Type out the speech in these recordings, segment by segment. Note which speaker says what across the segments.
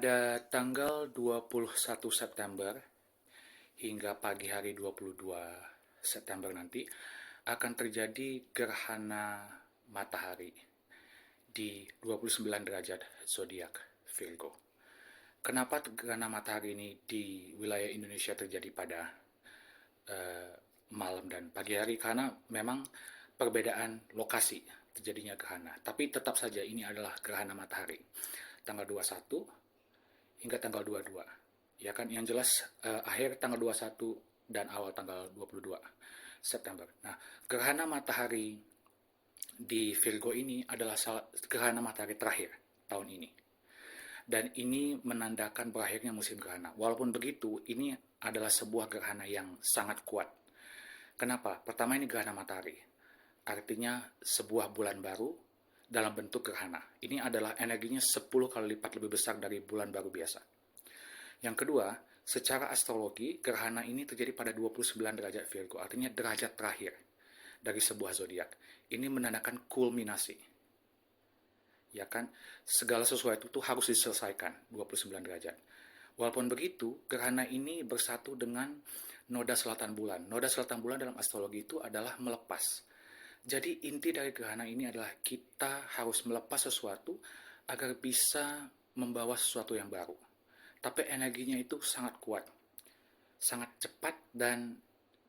Speaker 1: Pada tanggal 21 September hingga pagi hari 22 September nanti akan terjadi gerhana matahari di 29 derajat zodiak Virgo. Kenapa gerhana matahari ini di wilayah Indonesia terjadi pada malam dan pagi hari? Karena memang perbedaan lokasi terjadinya gerhana. Tapi tetap saja ini adalah gerhana matahari. Tanggal 21 hingga tanggal 22. Ya kan, yang jelas akhir tanggal 21 dan awal tanggal 22 September. Nah, gerhana matahari di Virgo ini adalah gerhana matahari terakhir tahun ini. Dan ini menandakan berakhirnya musim gerhana. Walaupun begitu, ini adalah sebuah gerhana yang sangat kuat. Kenapa? Pertama, ini gerhana matahari. Artinya sebuah bulan baru dalam bentuk gerhana. Ini adalah energinya 10 kali lipat lebih besar dari bulan baru biasa. Yang kedua, secara astrologi, gerhana ini terjadi pada 29 derajat Virgo, artinya derajat terakhir dari sebuah zodiak. Ini menandakan kulminasi. Ya kan, segala sesuatu itu harus diselesaikan 29 derajat. Walaupun begitu, gerhana ini bersatu dengan noda selatan bulan. Noda selatan bulan dalam astrologi itu adalah melepas. Jadi inti dari gerhana ini adalah kita harus melepas sesuatu agar bisa membawa sesuatu yang baru. Tapi energinya itu sangat kuat, sangat cepat dan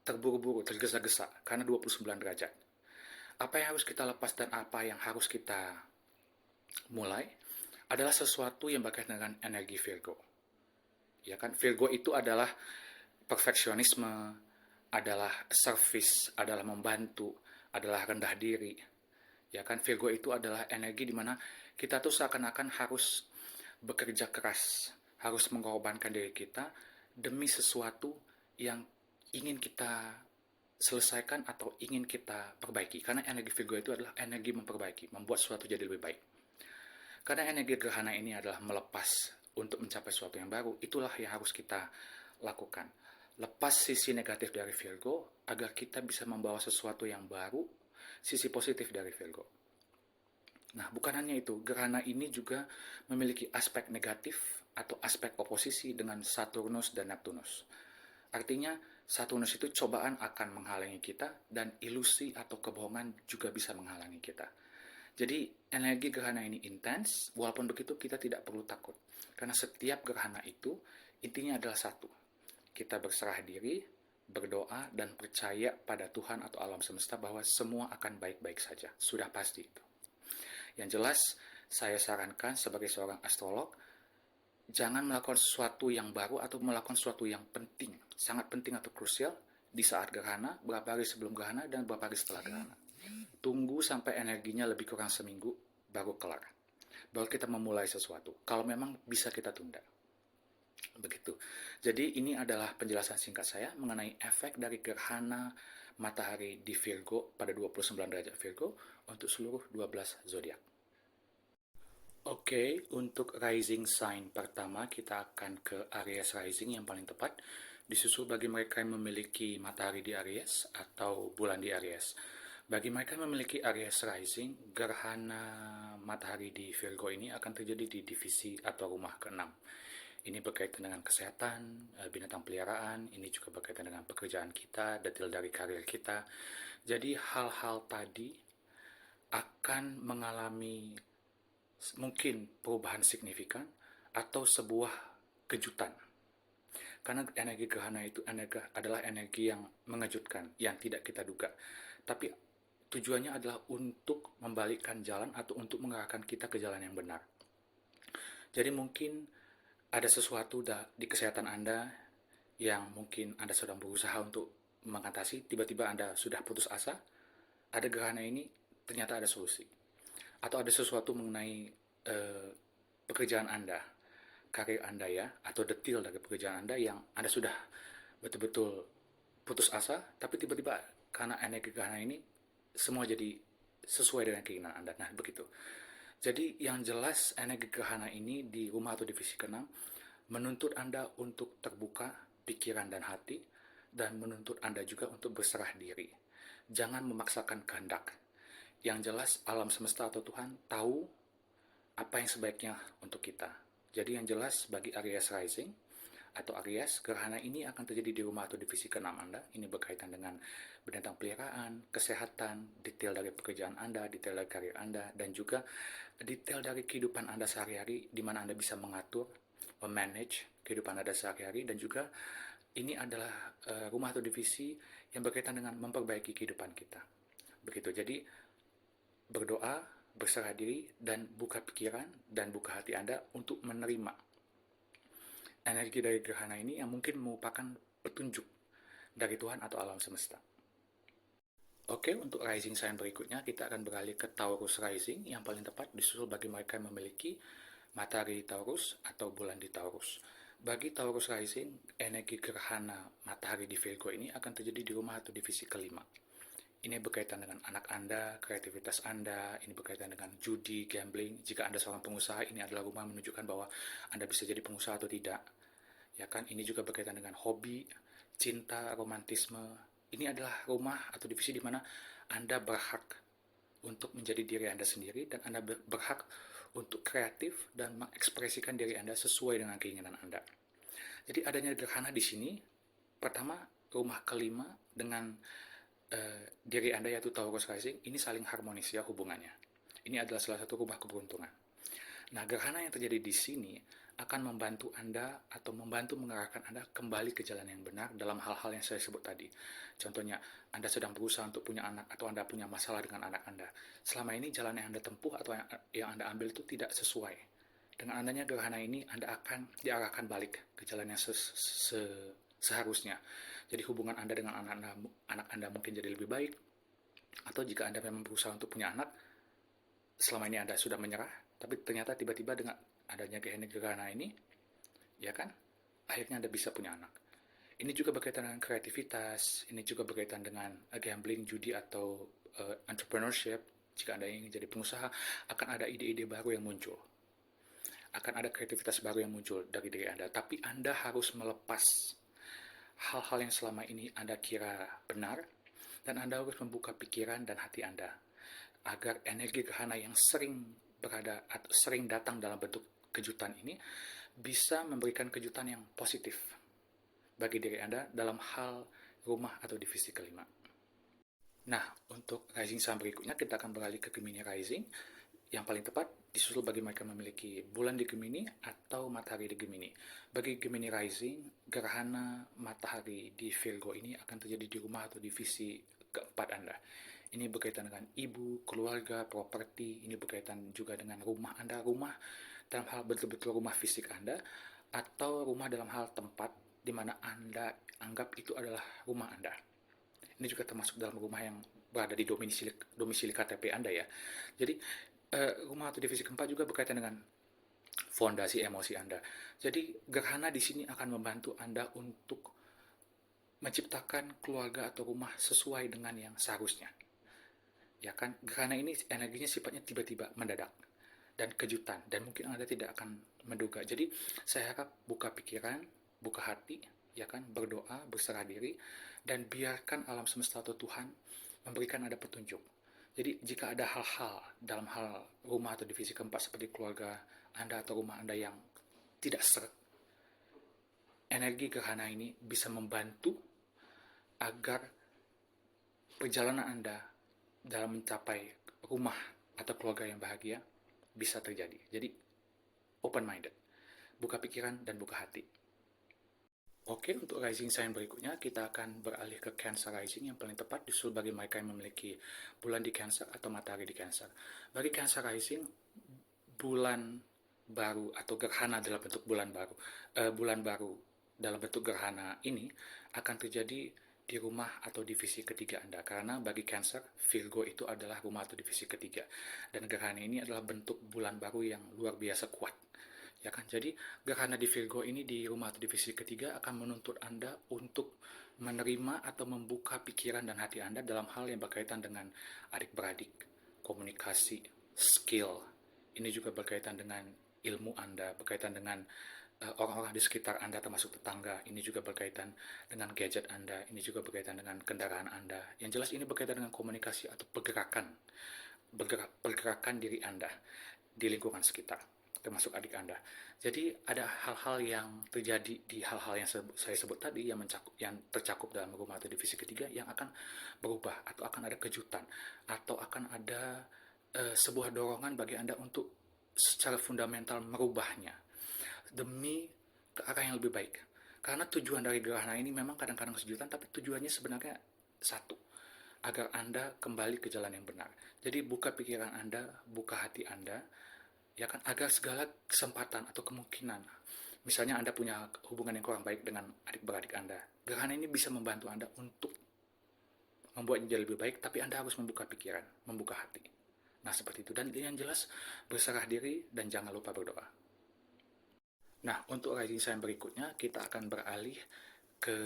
Speaker 1: terburu-buru, tergesa-gesa karena 29 derajat. Apa yang harus kita lepas dan apa yang harus kita mulai adalah sesuatu yang berkaitan dengan energi Virgo. Ya kan, Virgo itu adalah perfeksionisme, adalah service, adalah membantu, adalah rendah diri. Ya kan, Virgo itu adalah energi di mana kita tuh seakan-akan harus bekerja keras, harus mengorbankan diri kita demi sesuatu yang ingin kita selesaikan atau ingin kita perbaiki. Karena energi Virgo itu adalah energi memperbaiki, membuat sesuatu jadi lebih baik. Karena energi gerhana ini adalah melepas untuk mencapai sesuatu yang baru, itulah yang harus kita lakukan. Lepas sisi negatif dari Virgo agar kita bisa membawa sesuatu yang baru, sisi positif dari Virgo. Nah, bukan hanya itu, gerhana ini juga memiliki aspek negatif atau aspek oposisi dengan Saturnus dan Neptunus. Artinya, Saturnus itu cobaan akan menghalangi kita dan ilusi atau kebohongan juga bisa menghalangi kita. Jadi, energi gerhana ini intens, walaupun begitu kita tidak perlu takut. Karena setiap gerhana itu intinya adalah satu. Kita berserah diri, berdoa, dan percaya pada Tuhan atau alam semesta bahwa semua akan baik-baik saja. Sudah pasti itu. Yang jelas, saya sarankan sebagai seorang astrolog, jangan melakukan sesuatu yang baru atau melakukan sesuatu yang penting, sangat penting atau krusial di saat gerhana, berapa hari sebelum gerhana, dan berapa hari setelah gerhana. Tunggu sampai energinya lebih kurang seminggu, baru kelar. Baru kita memulai sesuatu. Kalau memang bisa kita tunda. Begitu. Jadi ini adalah penjelasan singkat saya mengenai efek dari gerhana matahari di Virgo pada 29 derajat Virgo untuk seluruh 12 zodiak. Oke, untuk rising sign pertama kita akan ke Aries rising yang paling tepat, disusul bagi mereka yang memiliki matahari di Aries atau bulan di Aries. Bagi mereka yang memiliki Aries rising, gerhana matahari di Virgo ini akan terjadi di divisi atau rumah ke-6. Ini berkaitan dengan kesehatan, binatang peliharaan, ini juga berkaitan dengan pekerjaan kita, detail dari karir kita. Jadi hal-hal tadi akan mengalami mungkin perubahan signifikan atau sebuah kejutan. Karena energi gerhana itu adalah energi yang mengejutkan, yang tidak kita duga. Tapi tujuannya adalah untuk membalikkan jalan atau untuk mengarahkan kita ke jalan yang benar. Jadi mungkin ada sesuatu di kesehatan Anda yang mungkin Anda sedang berusaha untuk mengatasi, tiba-tiba Anda sudah putus asa, ada gerhana ini, ternyata ada solusi. Atau ada sesuatu mengenai pekerjaan Anda, karir Anda ya, atau detail dari pekerjaan Anda yang Anda sudah betul-betul putus asa, tapi tiba-tiba karena energi gerhana ini, semua jadi sesuai dengan keinginan Anda. Nah, begitu. Jadi yang jelas energi gerhana ini di rumah atau divisi ke-6 menuntut Anda untuk terbuka pikiran dan hati dan menuntut Anda juga untuk berserah diri. Jangan memaksakan kehendak. Yang jelas alam semesta atau Tuhan tahu apa yang sebaiknya untuk kita. Jadi yang jelas bagi Aries rising atau Aries, gerhana ini akan terjadi di rumah atau divisi ke-6 Anda. Ini berkaitan dengan binatang peliharaan, kesehatan, detail dari pekerjaan Anda, detail dari karir Anda, dan juga detail dari kehidupan Anda sehari-hari, di mana Anda bisa mengatur, memanage kehidupan Anda sehari-hari, dan juga ini adalah rumah atau divisi yang berkaitan dengan memperbaiki kehidupan kita. Begitu, jadi berdoa, berserah diri, dan buka pikiran dan buka hati Anda untuk menerima energi dari gerhana ini yang mungkin merupakan petunjuk dari Tuhan atau alam semesta. Oke, untuk rising sign berikutnya kita akan beralih ke Taurus rising yang paling tepat disusul bagi mereka yang memiliki matahari di Taurus atau bulan di Taurus. Bagi Taurus rising, energi gerhana matahari di Virgo ini akan terjadi di rumah atau divisi kelima. Ini berkaitan dengan anak Anda, kreativitas Anda, ini berkaitan dengan judi, gambling. Jika Anda seorang pengusaha, ini adalah rumah menunjukkan bahwa Anda bisa jadi pengusaha atau tidak. Ya kan, ini juga berkaitan dengan hobi, cinta, romantisme. Ini adalah rumah atau divisi di mana Anda berhak untuk menjadi diri Anda sendiri dan Anda berhak untuk kreatif dan mengekspresikan diri Anda sesuai dengan keinginan Anda. Jadi adanya gerhana di sini, pertama rumah kelima dengan diri Anda yaitu Taurus rising, ini saling harmonis ya hubungannya. Ini adalah salah satu rumah keberuntungan. Nah, gerhana yang terjadi di sini akan membantu Anda atau membantu mengarahkan Anda kembali ke jalan yang benar dalam hal-hal yang saya sebut tadi. Contohnya, Anda sedang berusaha untuk punya anak atau Anda punya masalah dengan anak Anda. Selama ini jalan yang Anda tempuh atau yang Anda ambil itu tidak sesuai. Dengan adanya gerhana ini, Anda akan diarahkan balik ke jalan yang seharusnya. Jadi hubungan Anda dengan anak Anda mungkin jadi lebih baik. Atau jika Anda memang berusaha untuk punya anak, selama ini Anda sudah menyerah, tapi ternyata tiba-tiba dengan adanya gerhana ini, ya kan, akhirnya Anda bisa punya anak. Ini juga berkaitan dengan kreativitas, ini juga berkaitan dengan gambling, judi, atau entrepreneurship. Jika Anda ingin jadi pengusaha, akan ada ide-ide baru yang muncul. Akan ada kreativitas baru yang muncul dari diri Anda. Tapi Anda harus melepas hal-hal yang selama ini Anda kira benar, dan Anda harus membuka pikiran dan hati Anda agar energi gerhana yang sering datang dalam bentuk kejutan ini bisa memberikan kejutan yang positif bagi diri Anda dalam hal rumah atau divisi kelima. Nah, untuk rising sign berikutnya kita akan beralih ke Gemini rising yang paling tepat disusul bagi mereka memiliki bulan di Gemini atau matahari di Gemini. Bagi Gemini rising, gerhana matahari di Virgo ini akan terjadi di rumah atau divisi keempat Anda. Ini berkaitan dengan ibu, keluarga, properti. Ini berkaitan juga dengan rumah Anda, rumah dalam hal betul-betul rumah fisik Anda, atau rumah dalam hal tempat di mana Anda anggap itu adalah rumah Anda. Ini juga termasuk dalam rumah yang berada di domisili KTP Anda ya. Jadi rumah atau divisi keempat juga berkaitan dengan fondasi emosi Anda. Jadi gerhana di sini akan membantu Anda untuk menciptakan keluarga atau rumah sesuai dengan yang seharusnya. Ya kan, gerhana ini energinya sifatnya tiba-tiba, mendadak, dan kejutan, dan mungkin Anda tidak akan menduga. Jadi saya harap buka pikiran, buka hati, ya kan, berdoa, berserah diri, dan biarkan alam semesta atau Tuhan memberikan Anda petunjuk. Jadi jika ada hal-hal dalam hal rumah atau divisi keempat seperti keluarga Anda atau rumah Anda yang tidak seret, energi gerhana ini bisa membantu agar perjalanan Anda dalam mencapai rumah atau keluarga yang bahagia bisa terjadi. Jadi open-minded, buka pikiran dan buka hati. Oke, untuk rising sign berikutnya kita akan beralih ke Cancer rising yang paling tepat disusul bagi mereka yang memiliki bulan di Cancer atau matahari di Cancer. Bagi Cancer rising, bulan baru atau gerhana dalam bentuk bulan baru dalam bentuk gerhana ini akan terjadi di rumah atau divisi ketiga Anda, karena bagi Cancer, Virgo itu adalah rumah atau divisi ketiga, dan gerhana ini adalah bentuk bulan baru yang luar biasa kuat. Ya kan, jadi gerhana di Virgo ini di rumah atau divisi ketiga akan menuntut Anda untuk menerima atau membuka pikiran dan hati Anda dalam hal yang berkaitan dengan adik-beradik, komunikasi, skill. Ini juga berkaitan dengan ilmu Anda, berkaitan dengan orang-orang di sekitar Anda termasuk tetangga. Ini juga berkaitan dengan gadget Anda, ini juga berkaitan dengan kendaraan Anda. Yang jelas ini berkaitan dengan komunikasi atau pergerakan diri Anda di lingkungan sekitar. termasuk adik Anda. Jadi ada hal-hal yang terjadi di hal-hal yang saya sebut tadi yang tercakup dalam rumah atau divisi ketiga yang akan berubah atau akan ada kejutan atau akan ada sebuah dorongan bagi Anda untuk secara fundamental merubahnya demi ke arah yang lebih baik. Karena tujuan dari gerhana ini memang kadang-kadang kejutan, tapi tujuannya sebenarnya satu, agar Anda kembali ke jalan yang benar. Jadi buka pikiran Anda, buka hati Anda, ya kan, agar segala kesempatan atau kemungkinan, misalnya Anda punya hubungan yang kurang baik dengan adik-beradik Anda, gerhana ini bisa membantu Anda untuk membuatnya jadi lebih baik, tapi Anda harus membuka pikiran, membuka hati. Nah, seperti itu. Dan yang jelas, berserah diri dan jangan lupa berdoa. Nah, untuk rising sign berikutnya, kita akan beralih ke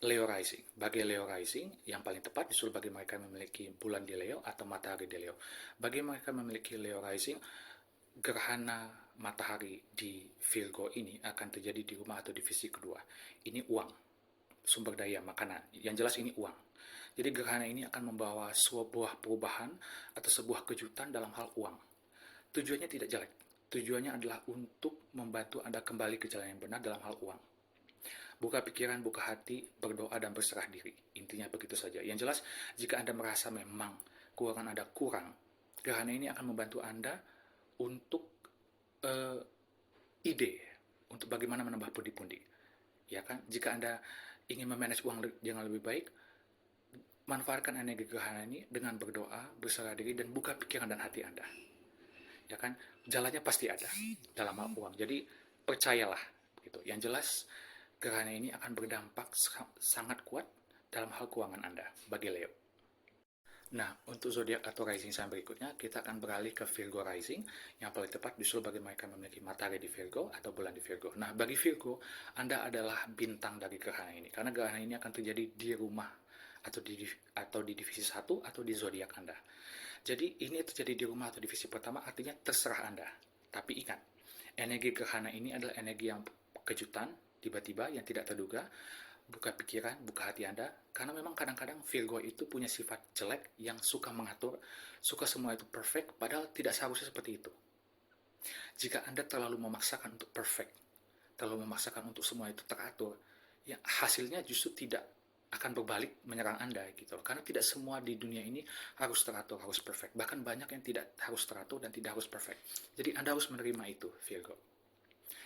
Speaker 1: Leo rising. Bagi Leo rising, yang paling tepat disuruh bagi mereka yang memiliki bulan di Leo atau matahari di Leo. Bagi mereka yang memiliki Leo rising, gerhana matahari di Virgo ini akan terjadi di rumah atau divisi kedua. Ini uang, sumber daya, makanan. Yang jelas ini uang. Jadi gerhana ini akan membawa sebuah perubahan atau sebuah kejutan dalam hal uang. Tujuannya tidak jelek. Tujuannya adalah untuk membantu Anda kembali ke jalan yang benar dalam hal uang. Buka pikiran, buka hati, berdoa, dan berserah diri. Intinya begitu saja. Yang jelas, jika Anda merasa memang keuangan Anda kurang, gerhana ini akan membantu Anda untuk ide, untuk bagaimana menambah pundi-pundi. Ya kan? Jika Anda ingin memanage uang dengan lebih baik, manfaatkan energi gerhana ini dengan berdoa, berserah diri, dan buka pikiran dan hati Anda. Ya kan? Jalannya pasti ada dalam hal uang. Jadi, percayalah. Gitu. Yang jelas, gerhana ini akan berdampak sangat kuat dalam hal keuangan Anda bagi Leo. Nah, untuk zodiak atau rising sign berikutnya, kita akan beralih ke Virgo rising, yang paling tepat disuruh bagi mereka memiliki matahari di Virgo atau bulan di Virgo. Nah, bagi Virgo, Anda adalah bintang dari gerhana ini, karena gerhana ini akan terjadi di rumah atau di divisi 1 atau di zodiak Anda. Jadi, ini terjadi di rumah atau divisi pertama, artinya terserah Anda. Tapi ingat, energi gerhana ini adalah energi yang kejutan, tiba-tiba, yang tidak terduga. Buka pikiran, buka hati Anda, karena memang kadang-kadang Virgo itu punya sifat jelek yang suka mengatur, suka semua itu perfect, padahal tidak seharusnya seperti itu. Jika Anda terlalu memaksakan untuk perfect, terlalu memaksakan untuk semua itu teratur, ya hasilnya justru tidak akan berbalik menyerang Anda gitu. Karena tidak semua di dunia ini harus teratur, harus perfect. Bahkan banyak yang tidak harus teratur dan tidak harus perfect. Jadi Anda harus menerima itu, Virgo.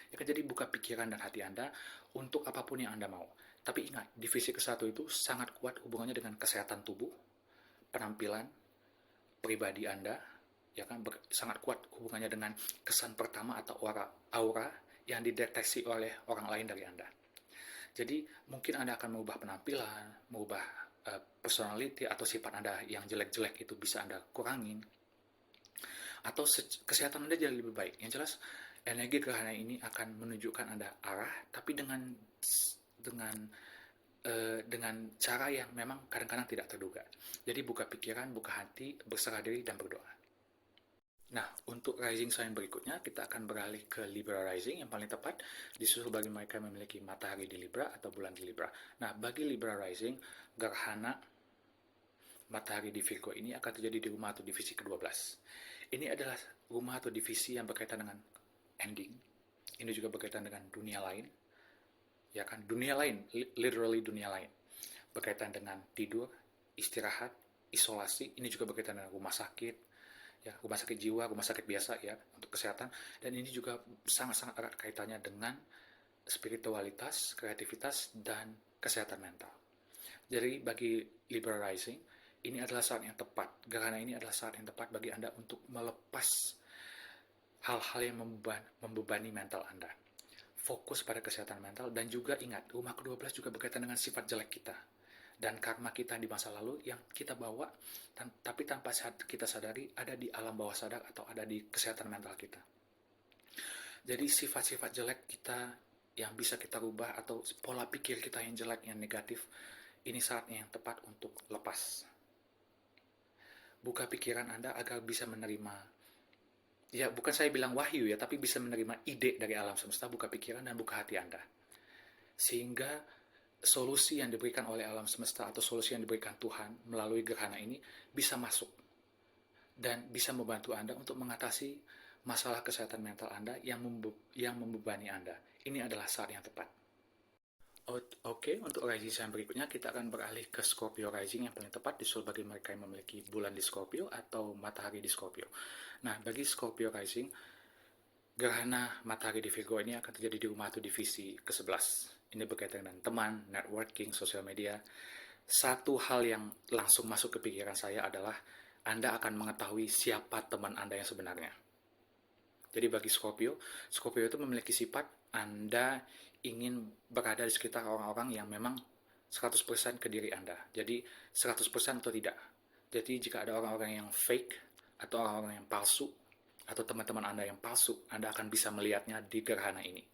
Speaker 1: Ya kan, jadi buka pikiran dan hati Anda untuk apapun yang Anda mau. Tapi ingat, divisi ke-1 itu sangat kuat hubungannya dengan kesehatan tubuh, penampilan, pribadi Anda, ya kan, sangat kuat hubungannya dengan kesan pertama atau aura yang dideteksi oleh orang lain dari Anda. Jadi mungkin Anda akan mengubah penampilan, mengubah personality atau sifat Anda yang jelek-jelek itu bisa Anda kurangin. Atau kesehatan Anda jadi lebih baik. Yang jelas, energi gerhana ini akan menunjukkan Anda arah, tapi dengan cara yang memang kadang-kadang tidak terduga. Jadi buka pikiran, buka hati, berserah diri, dan berdoa. Nah, untuk rising sign berikutnya, kita akan beralih ke Libra rising, yang paling tepat disusul bagi mereka yang memiliki matahari di Libra atau bulan di Libra. Nah, bagi Libra rising, gerhana matahari di Virgo ini akan terjadi di rumah atau divisi ke-12. Ini adalah rumah atau divisi yang berkaitan dengan ending. Ini juga berkaitan dengan dunia lain. Ya kan, dunia lain, literally dunia lain. Berkaitan dengan tidur, istirahat, isolasi. Ini juga berkaitan dengan rumah sakit, ya, rumah sakit jiwa, rumah sakit biasa ya, untuk kesehatan. Dan ini juga sangat-sangat erat kaitannya dengan spiritualitas, kreativitas, dan kesehatan mental. Jadi bagi Libra rising, ini adalah saat yang tepat. Gerhana ini adalah saat yang tepat bagi Anda untuk melepas hal-hal yang membebani mental Anda. Fokus pada kesehatan mental, dan juga ingat, rumah ke-12 juga berkaitan dengan sifat jelek kita dan karma kita di masa lalu yang kita bawa, tapi tanpa kita sadari ada di alam bawah sadar atau ada di kesehatan mental kita. Jadi sifat-sifat jelek kita yang bisa kita rubah atau pola pikir kita yang jelek, yang negatif, ini saatnya yang tepat untuk lepas. Buka pikiran Anda agar bisa menerima, ya bukan saya bilang wahyu ya, tapi bisa menerima ide dari alam semesta. Buka pikiran dan buka hati Anda. Sehingga solusi yang diberikan oleh alam semesta atau solusi yang diberikan Tuhan melalui gerhana ini bisa masuk. Dan bisa membantu Anda untuk mengatasi masalah kesehatan mental Anda yang membebani Anda. Ini adalah saat yang tepat. Oke, untuk rising sign berikutnya kita akan beralih ke Scorpio rising yang paling tepat disusul bagi mereka yang memiliki bulan di Scorpio atau matahari di Scorpio. Nah, bagi Scorpio rising, gerhana matahari di Virgo ini akan terjadi di rumah atau divisi ke-11. Ini berkaitan dengan teman, networking, sosial media. Satu hal yang langsung masuk ke pikiran saya adalah Anda akan mengetahui siapa teman Anda yang sebenarnya. Jadi bagi Scorpio itu memiliki sifat Anda ingin berada di sekitar orang-orang yang memang 100% ke diri Anda. Jadi 100% atau tidak. Jadi jika ada orang-orang yang fake atau orang-orang yang palsu atau teman-teman Anda yang palsu, Anda akan bisa melihatnya di gerhana ini.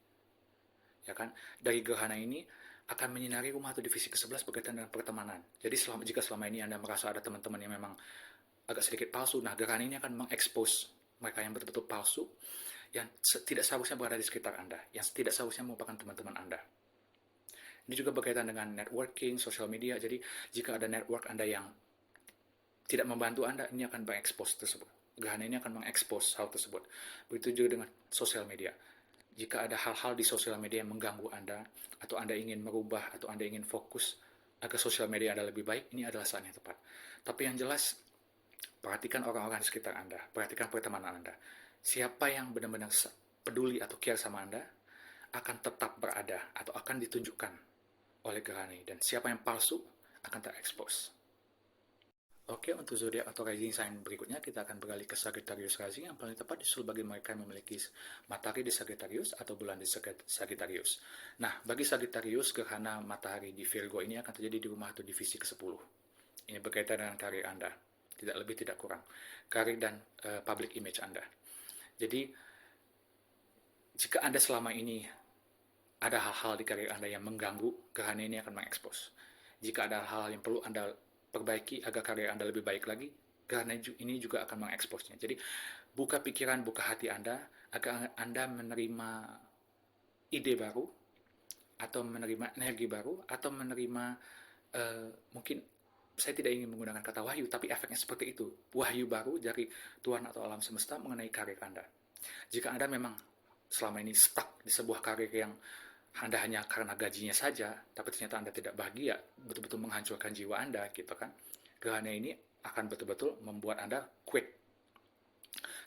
Speaker 1: Ya kan? Dari gerhana ini akan menyinari rumah atau divisi ke-11 berkaitan dengan pertemanan. Jadi jika selama ini Anda merasa ada teman-teman yang memang agak sedikit palsu, nah gerhana ini akan mengekspos mereka yang betul-betul palsu, yang tidak seharusnya berada di sekitar Anda, yang tidak seharusnya merupakan teman-teman Anda. Ini juga berkaitan dengan networking, sosial media. Jadi jika ada network Anda yang tidak membantu Anda, ini akan mengekspos tersebut. Gerhana ini akan mengekspos hal tersebut. Begitu juga dengan sosial media. Jika ada hal-hal di sosial media yang mengganggu Anda, atau Anda ingin merubah, atau Anda ingin fokus agar sosial media Anda lebih baik, ini adalah saat yang tepat. Tapi yang jelas, perhatikan orang-orang di sekitar Anda, perhatikan pertemanan Anda. Siapa yang benar-benar peduli atau care sama Anda, akan tetap berada atau akan ditunjukkan oleh gerhana ini. Dan siapa yang palsu, akan terekspos. Oke, untuk zodiak atau rising sign berikutnya, kita akan beralih ke Sagittarius rising yang paling tepat disusul bagi mereka yang memiliki matahari di Sagittarius atau bulan di Sagittarius. Nah, bagi Sagittarius, gerhana matahari di Virgo ini akan terjadi di rumah atau divisi ke-10. Ini berkaitan dengan karir Anda, tidak lebih tidak kurang. Karir dan public image Anda. Jadi, jika Anda selama ini ada hal-hal di karir Anda yang mengganggu, gerhana ini akan mengekspos. Jika ada hal-hal yang perlu Anda perbaiki agar karir Anda lebih baik lagi, gerhana ini juga akan mengeksposnya. Jadi, buka pikiran, buka hati Anda agar Anda menerima ide baru, atau menerima energi baru, atau menerima mungkin saya tidak ingin menggunakan kata wahyu, tapi efeknya seperti itu. Wahyu baru dari Tuhan atau alam semesta mengenai karir Anda. Jika Anda memang selama ini stuck di sebuah karir yang Anda hanya karena gajinya saja, tapi ternyata Anda tidak bahagia, betul-betul menghancurkan jiwa Anda, gitu kan. Gerhana ini akan betul-betul membuat Anda quit.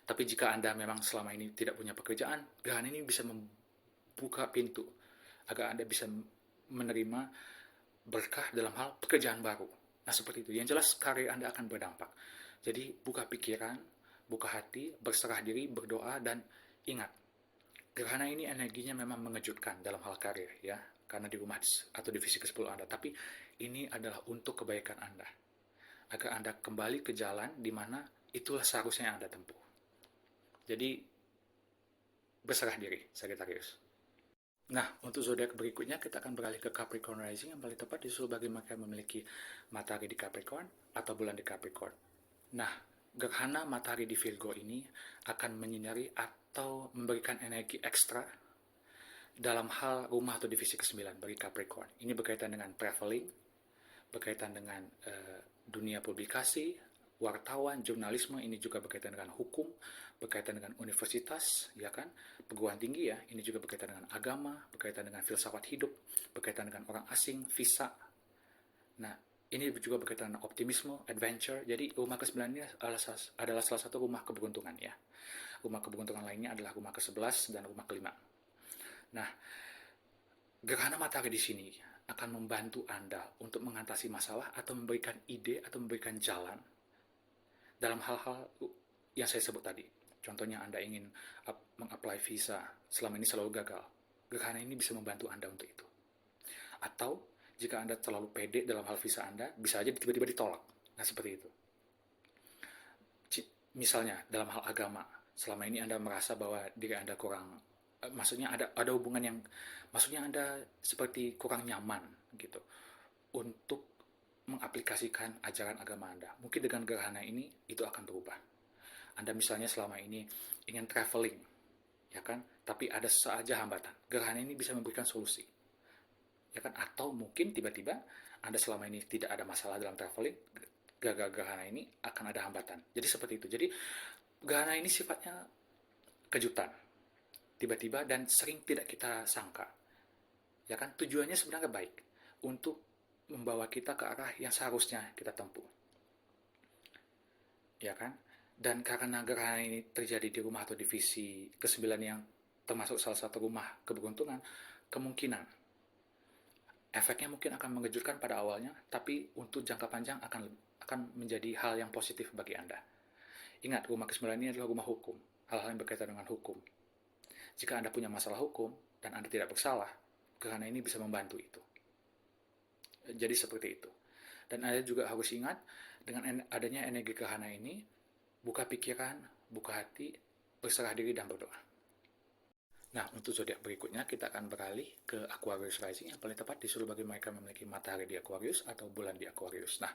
Speaker 1: Tapi jika Anda memang selama ini tidak punya pekerjaan, gerhana ini bisa membuka pintu agar Anda bisa menerima berkah dalam hal pekerjaan baru. Nah, seperti itu. Yang jelas karir Anda akan berdampak. Jadi, buka pikiran, buka hati, berserah diri, berdoa, dan ingat, gerhana ini energinya memang mengejutkan dalam hal karir, ya, karena di rumah atau divisi ke-10 Anda. Tapi ini adalah untuk kebaikan Anda, agar Anda kembali ke jalan di mana itulah seharusnya yang Anda tempuh. Jadi, berserah diri, Sagittarius. Nah, untuk zodiak berikutnya kita akan beralih ke Capricorn rising yang paling tepat disusul bagi mereka yang memiliki matahari di Capricorn atau bulan di Capricorn. Nah, gerhana matahari di Virgo ini akan menyinari atau memberikan energi ekstra dalam hal rumah atau divisi ke-9 bagi Capricorn. Ini berkaitan dengan traveling, berkaitan dengan dunia publikasi, wartawan, jurnalisme, ini juga berkaitan dengan hukum, berkaitan dengan universitas, ya kan, perguruan tinggi ya, ini juga berkaitan dengan agama, berkaitan dengan filsafat hidup, berkaitan dengan orang asing, visa. Nah, ini juga berkaitan dengan optimisme, adventure. Jadi rumah ke-9 ini adalah salah satu rumah keberuntungan ya. Rumah keberuntungan lainnya adalah rumah ke-11 dan rumah ke-5. Nah, gerhana matahari di sini akan membantu Anda untuk mengatasi masalah atau memberikan ide atau memberikan jalan dalam hal-hal yang saya sebut tadi. Contohnya Anda ingin meng-apply visa, selama ini selalu gagal. Gerhana ini bisa membantu Anda untuk itu. Atau jika Anda terlalu pede dalam hal visa Anda, bisa aja tiba-tiba ditolak. Nah, seperti itu. Misalnya dalam hal agama, selama ini Anda merasa bahwa diri Anda kurang, maksudnya ada hubungan yang, maksudnya Anda seperti kurang nyaman gitu untuk mengaplikasikan ajaran agama Anda. Mungkin dengan gerhana ini itu akan berubah. Anda misalnya selama ini ingin traveling, ya kan? Tapi ada saja hambatan. Gerhana ini bisa memberikan solusi, ya kan? Atau mungkin tiba-tiba Anda selama ini tidak ada masalah dalam traveling, gagal gerhana ini akan ada hambatan. Jadi seperti itu. Jadi gerhana ini sifatnya kejutan, tiba-tiba dan sering tidak kita sangka. Ya kan, tujuannya sebenarnya baik untuk membawa kita ke arah yang seharusnya kita tempuh. Ya kan? Dan karena gerhana ini terjadi di rumah atau divisi ke-9 yang termasuk salah satu rumah keberuntungan, kemungkinan efeknya mungkin akan mengejutkan pada awalnya, tapi untuk jangka panjang akan menjadi hal yang positif bagi Anda. Ingat, rumah ke-9 ini adalah rumah hukum, hal-hal yang berkaitan dengan hukum. Jika Anda punya masalah hukum dan Anda tidak bersalah, gerhana ini bisa membantu itu. Jadi seperti itu. Dan Anda juga harus ingat, dengan adanya energi gerhana ini, buka pikiran, buka hati, berserah diri dan berdoa. Nah, untuk zodiak berikutnya kita akan beralih ke Aquarius rising, yang paling tepat disuruh bagi mereka memiliki matahari di Aquarius atau bulan di Aquarius. Nah,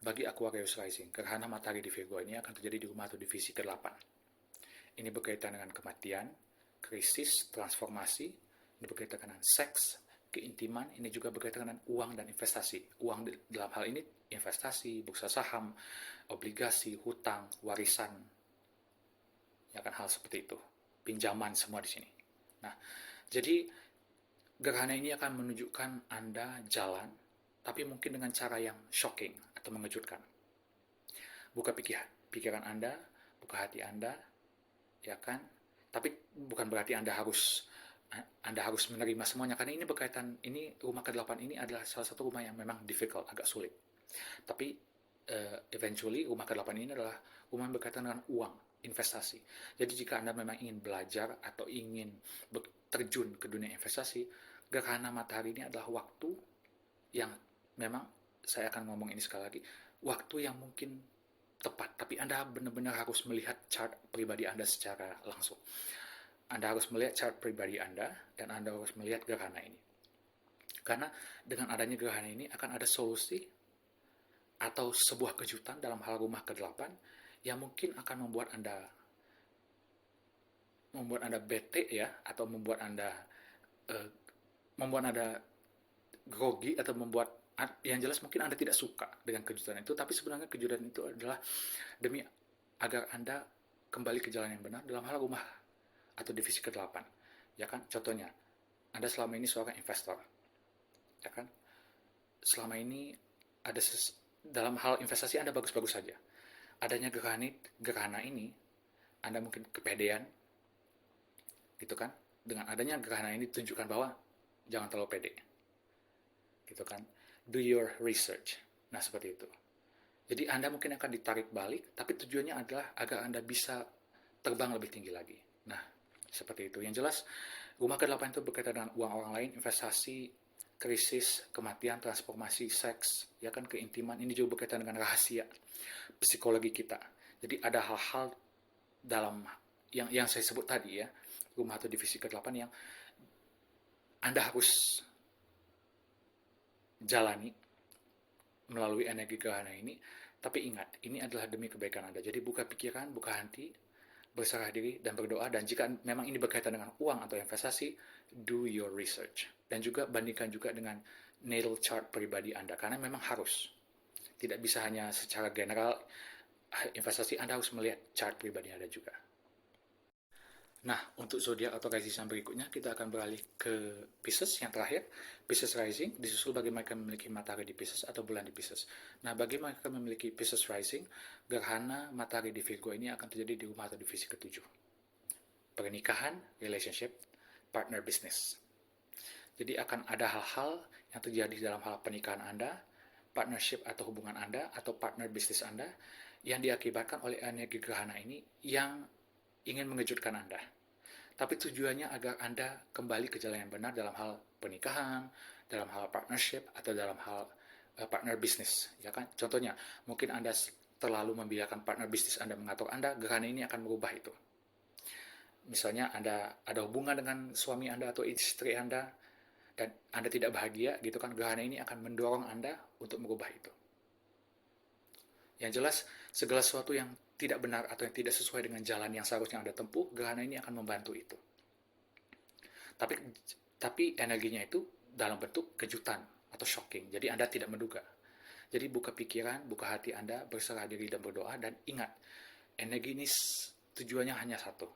Speaker 1: bagi Aquarius rising, gerhana matahari di Virgo ini akan terjadi di rumah atau divisi ke-8. Ini berkaitan dengan kematian, krisis, transformasi, ini berkaitan dengan seks, keintiman, ini juga berkaitan dengan uang dan investasi. Uang dalam hal ini investasi, bursa saham, obligasi, hutang, warisan, ya kan, hal seperti itu. Pinjaman semua di sini. Nah, jadi gerhana ini akan menunjukkan Anda jalan, tapi mungkin dengan cara yang shocking atau mengejutkan. Buka pikiran Anda, buka hati Anda, ya kan? Tapi bukan berarti Anda harus menerima semuanya, karena ini berkaitan, ini rumah ke-8 ini adalah salah satu rumah yang memang difficult, agak sulit. Tapi eventually rumah ke-8 ini adalah rumah yang berkaitan dengan uang, investasi. Jadi jika Anda memang ingin belajar atau ingin terjun ke dunia investasi, gerhana matahari ini adalah waktu yang memang, saya akan ngomong ini sekali lagi, waktu yang mungkin tepat, tapi Anda benar-benar harus melihat chart pribadi Anda secara langsung. Anda harus melihat chart pribadi Anda, dan Anda harus melihat gerhana ini. Karena dengan adanya gerhana ini akan ada solusi atau sebuah kejutan dalam hal rumah ke-8 yang mungkin akan membuat Anda bete ya, atau membuat Anda grogi, atau yang jelas mungkin Anda tidak suka dengan kejutan itu, tapi sebenarnya kejutan itu adalah demi agar Anda kembali ke jalan yang benar dalam hal rumah atau divisi ke-8. Ya kan? Contohnya, Anda selama ini seorang investor. Ya kan? Selama ini dalam hal investasi Anda bagus-bagus saja. Adanya gerhana ini, Anda mungkin kepedean, gitu kan? Dengan adanya gerhana ini tunjukkan bahwa jangan terlalu pede, gitu kan? Do your research. Nah, seperti itu. Jadi Anda mungkin akan ditarik balik, tapi tujuannya adalah agar Anda bisa terbang lebih tinggi lagi. Nah, seperti itu. Yang jelas, rumah ke-8 itu berkaitan dengan uang orang lain, investasi, krisis, kematian, transformasi, seks, ya kan, keintiman. Ini juga berkaitan dengan rahasia psikologi kita. Jadi ada hal-hal dalam yang saya sebut tadi ya, rumah atau divisi ke-8 yang Anda harus jalani melalui energi gerhana ini. Tapi ingat, ini adalah demi kebaikan Anda. Jadi buka pikiran, buka hati, berserah diri dan berdoa. Dan jika memang ini berkaitan dengan uang atau investasi, do your research. Dan juga bandingkan juga dengan natal chart pribadi Anda, karena memang harus. Tidak bisa hanya secara general investasi, Anda harus melihat chart pribadi Anda juga. Nah, untuk zodiak atau rising berikutnya, kita akan beralih ke Pisces yang terakhir. Pisces rising disusul bagi mereka memiliki matahari di Pisces atau bulan di Pisces. Nah, bagi mereka memiliki Pisces rising, gerhana matahari di Virgo ini akan terjadi di rumah atau divisi ke-7. Pernikahan, relationship, partner business. Jadi akan ada hal-hal yang terjadi dalam hal pernikahan Anda, partnership atau hubungan Anda, atau partner bisnis Anda, yang diakibatkan oleh energi gerhana ini yang ingin mengejutkan Anda. Tapi tujuannya agar Anda kembali ke jalan yang benar dalam hal pernikahan, dalam hal partnership, atau dalam hal partner bisnis. Ya kan? Contohnya, mungkin Anda terlalu membiarkan partner bisnis Anda mengatur Anda, gerhana ini akan merubah itu. Misalnya Anda ada hubungan dengan suami Anda atau istri Anda, dan Anda tidak bahagia, gitu kan, gerhana ini akan mendorong Anda untuk merubah itu. Yang jelas, segala sesuatu yang tidak benar atau yang tidak sesuai dengan jalan yang seharusnya Anda tempuh, gerhana ini akan membantu itu. Tapi energinya itu dalam bentuk kejutan atau shocking, jadi Anda tidak menduga. Jadi buka pikiran, buka hati Anda, berserah diri dan berdoa, dan ingat, energi ini tujuannya hanya satu.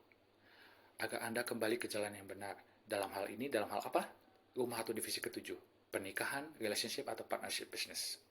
Speaker 1: agar Anda kembali ke jalan yang benar. Dalam hal ini, dalam hal apa? Rumah atau divisi ketujuh, pernikahan, relationship, atau partnership business.